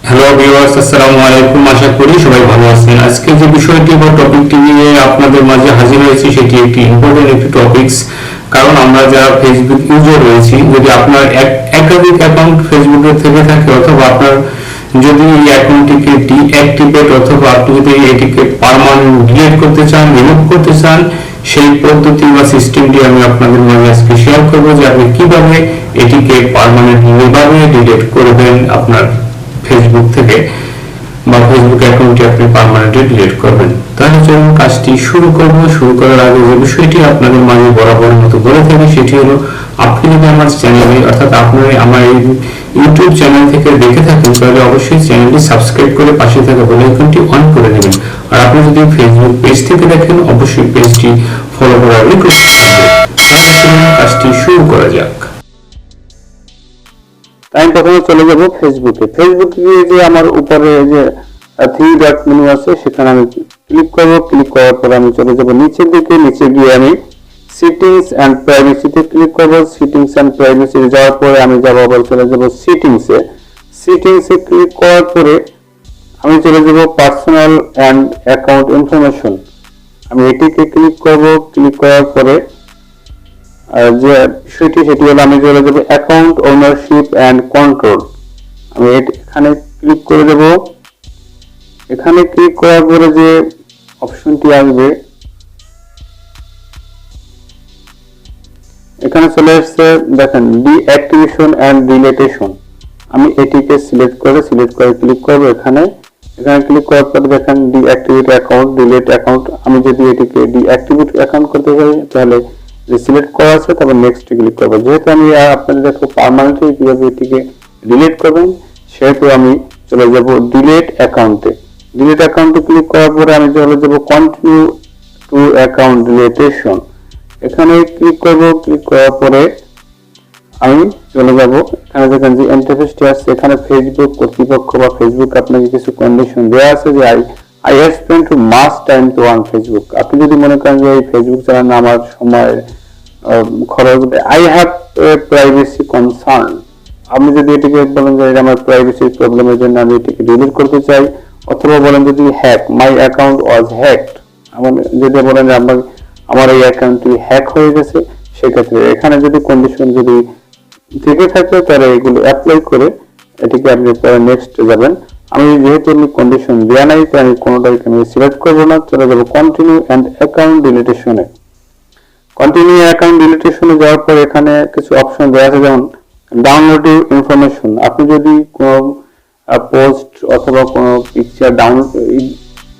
Hello viewers, আসসালামু আলাইকুম। আশা করি সবাই ভালো আছেন। আজকে যে বিষয়টি বা টপিকটি নিয়ে আপনাদের মাঝে হাজির হয়েছি সেটি একটি ইম্পর্টেন্ট একটি টপিকস। কারণ আমরা যারা ফেসবুক ইউজার রয়েছি, যদি আপনার একাধিক অ্যাকাউন্ট ফেসবুকে থেকে থাকে অথবা আপনার যদি এই অ্যাকাউন্টটিকে ডিঅ্যাক্টিভেট অথবা আপনি যদি এটিকে পার্মানেন্ট ডিলিট করতে চান, রিমুভ করতে চান, সেই পদ্ধতি বা সিস্টেমটি আমি আপনাদের মাঝে আজকে শেয়ার করবো যে আপনি কিভাবে এটিকে পার্মানেন্টলি ভাবে ডিলিট করবেন আপনার ফেসবুক থেকে বা ফেসবুক অ্যাকাউন্টটি আপনি পার্মানেন্টলি ডিলিট করবেন। তাহলে চলুন কাজটি শুরু করব। শুরু করার আগে যে বিষয়টি আপনাদের মাঝে বরাবরের মতো বলে থাকি সেটি হলো, আপনি যদি আমার চ্যানেলে অর্থাৎ আপনার আমার এই ইউটিউব চ্যানেল থেকে দেখে থাকেন তাহলে অবশ্যই চ্যানেলটি সাবস্ক্রাইব করে পাশে থাকা বেল আইকনটি অন করে দেবেন। আর আপনি যদি ফেসবুক পেজ থেকে দেখেন অবশ্যই পেজটি ফলো করার রিকোয়েস্ট থাকবে। তাহলে চলুন কাজটি শুরু করা যাক। আমি প্রথমে চলে যাব ফেসবুকে। ফেসবুকে গিয়ে যে আমার উপরে যে থ্রি ডট মেনু আছে সেখানে আমি ক্লিক করব। ক্লিক করার পর আমি চলে যাব নিচের দিকে। নিচে গিয়ে আমি সেটিংস এন্ড প্রাইভেসিতে ক্লিক করব। সেটিংস এন্ড প্রাইভেসি যাওয়ার পরে আমি যাব আবার চলে যাব সেটিংসে। সেটিংসে ক্লিক করার পরে আমি চলে যাব পার্সোনাল এন্ড অ্যাকাউন্ট ইনফরমেশন। আমি এটিকে ক্লিক করব। ক্লিক করার পরে যে বিষয়টি সেটি হলো আমি চলে যাবো অ্যাকাউন্ট ওনারশিপ এন্ড কন্ট্রোল। আমি এখানে ক্লিক করে দেব। এখানে ক্লিক করার পরে যে অপশনটি আসবে এখানে চলে আসছে, দেখেন ডিঅ্যাক্টিভেশন এন্ড ডিলিটেশন। আমি এটিকে সিলেক্ট করে ক্লিক করব। এখানে ক্লিক করার পরে দেখেন ডিঅ্যাক্টিভেট অ্যাকাউন্ট, ডিলিট অ্যাকাউন্ট। আমি যদি এটিকে ডিঅ্যাক্টিভেট অ্যাকাউন্ট করতে চাই তাহলে সিলেক্ট করা আছে, তারপর নেক্সট ক্লিক করব। যেহেতু আমি আপনাদের দেখো পার্মানেন্টলি কিভাবে এটিকে ডিলিট করবেন সেহেতু আমি চলে যাব ডিলিট অ্যাকাউন্টে। ডিলিট অ্যাকাউন্টে ক্লিক করার পরে আমি চলে যাব কন্টিনিউ টু অ্যাকাউন্ট ডিলিটেশন। এখানে ক্লিক করব। ক্লিক করার পরে আমি চলে যাব এখানে দেখেন যে ইন্টারফেসটি আছে। এখানে ফেসবুক কর্তৃপক্ষ বা ফেসবুক আপনাকে কিছু কন্ডিশন দেওয়া আছে যে I have spent much time to on Facebook. আপনি যদি মনে করেন যে এই ফেসবুক চালানো আমার সময় খরচ, I have a privacy concern, আপনি যদি এটিকে বলেন যে আমার প্রাইভেসি প্রবলেমের জন্য আমি এটিকে ডিলিট করতে চাই, অথবা বলেন যদি hack, my account was hacked, যদি বলেন যে আমার এই অ্যাকাউন্টটি হ্যাক হয়ে গেছে, সেক্ষেত্রে এখানে যদি কন্ডিশন যদি থেকে থাকে তাহলে এগুলো অ্যাপ্লাই করে এটিকে আপনি পরে নেক্সট যাবেন। আমি যেহেতু কন্ডিশন দেওয়া নাই তাই আমি কোনোটাকে আমি সিলেক্ট করবো না, চলে যাবো কন্টিনিউ এন্ড অ্যাকাউন্ট ডিলিটেশনে। কন্টিনিউ অ্যাকাউন্ট ডিলিটেশনে যাওয়ার পর এখানে কিছু অপশন দেওয়া আছে, যেমন ডাউনলোড ইনফরমেশন। আপনি যদি কোনো পোস্ট অথবা কোনো পিকচার ডাউনলোড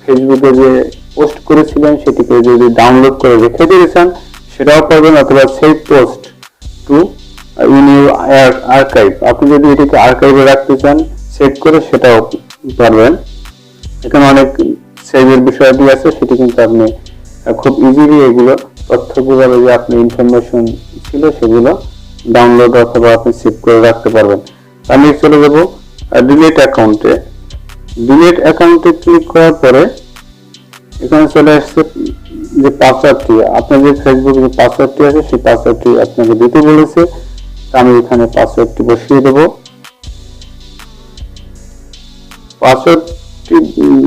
ফেসবুকে যে পোস্ট করেছিলেন সেটিকে যদি ডাউনলোড করে রেখে দিতে চান সেটাও পারবেন, অথবা save post to in your archive, আপনি যদি এটিকে আর্কাইভে রাখতে চান সেভ করে সেটাও পারবেন। এখানে অনেক সেভের বিষয়টি আছে, সেটি কিন্তু আপনি খুব ইজিলি এগুলো তথ্যগুলো যে আপনি ইনফরমেশন ছিল সেগুলো ডাউনলোড অথবা আপনি সেভ করে রাখতে পারবেন। আমি চলে যাব ডিলিট অ্যাকাউন্টে। ডিলিট অ্যাকাউন্টে ক্লিক করার পরে এখানে চলে আসছে যে পাসওয়ার্ডটি, আপনার যে ফেসবুক যে পাসওয়ার্ডটি আছে সেই পাসওয়ার্ডটি আপনাকে দিতে বলেছে। আমি এখানে পাসওয়ার্ডটি বসিয়ে দেব। পাসওয়ার্ডটি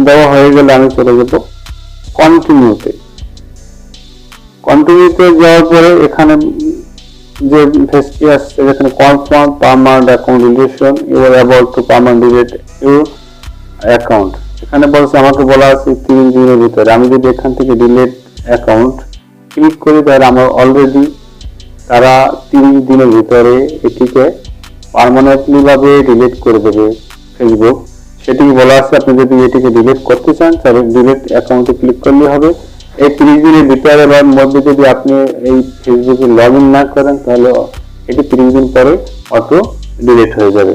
দেওয়া হয়ে গেলে আমি চলে যাব কন্টিনিউতে। কন্টিনিউতে যাওয়ার পরে এখানে যে ফেসটি আসছে যেখানে confirm permanent account deletion, you are about to permanent delete your account. এখানে বলছে, আমাকে বলা আছে 30 দিনের ভিতরে। আমি যদি এখান থেকে ডিলিট অ্যাকাউন্ট ক্লিক করি তাহলে আমার অলরেডি তারা 30 দিনের ভিতরে এটিকে পার্মানেন্টলি ভাবে ডিলিট করে দেবে ফেসবুক। সেটি বলা আছে আপনি যদি এটিকে ডিলিট করতে চান তাহলে ডিলিট অ্যাকাউন্টে ক্লিক করলে হবে। এই 30 দিনের ভিতরে বা মধ্যে যদি আপনি এই ফেসবুকে লগ ইন না করেন তাহলে এটি 30 দিন পরে অটো ডিলিট হয়ে যাবে।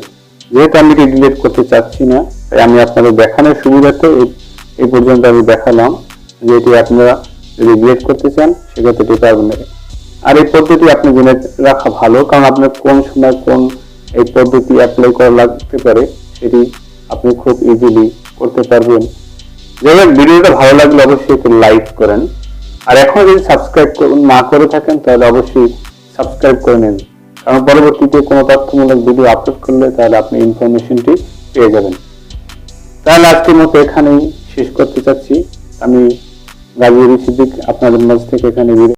যেহেতু আমি এটি ডিলিট করতে চাচ্ছি না তাই আমি আপনাদের দেখানোর সুবিধাতে এই পর্যন্ত আমি দেখালাম যে এটি আপনারা যদি ডিলিট করতে চান সেক্ষেত্রে এটি পারবেন না। আর এই পদ্ধতি আপনি জেনে রাখা ভালো, কারণ আপনার কোন সময় কোন এই পদ্ধতি অ্যাপ্লাই করা লাগতে পারে সেটি আপনি খুব ইজিলি করতে পারবেন। যাই ভিডিওটা ভালো লাগলে অবশ্যই একটু লাইক করেন, আর এখন যদি সাবস্ক্রাইব না করে থাকেন তাহলে অবশ্যই সাবস্ক্রাইব করে নিন, কারণ পরবর্তীতে কোনো তথ্যমূলক ভিডিও আপলোড করলে তাহলে আপনি ইনফরমেশনটি পেয়ে যাবেন। তাহলে আজকের মতো এখানেই শেষ করতে চাচ্ছি। আমি গাজী সিদ্দিক আপনাদের মাঝ থেকে এখানে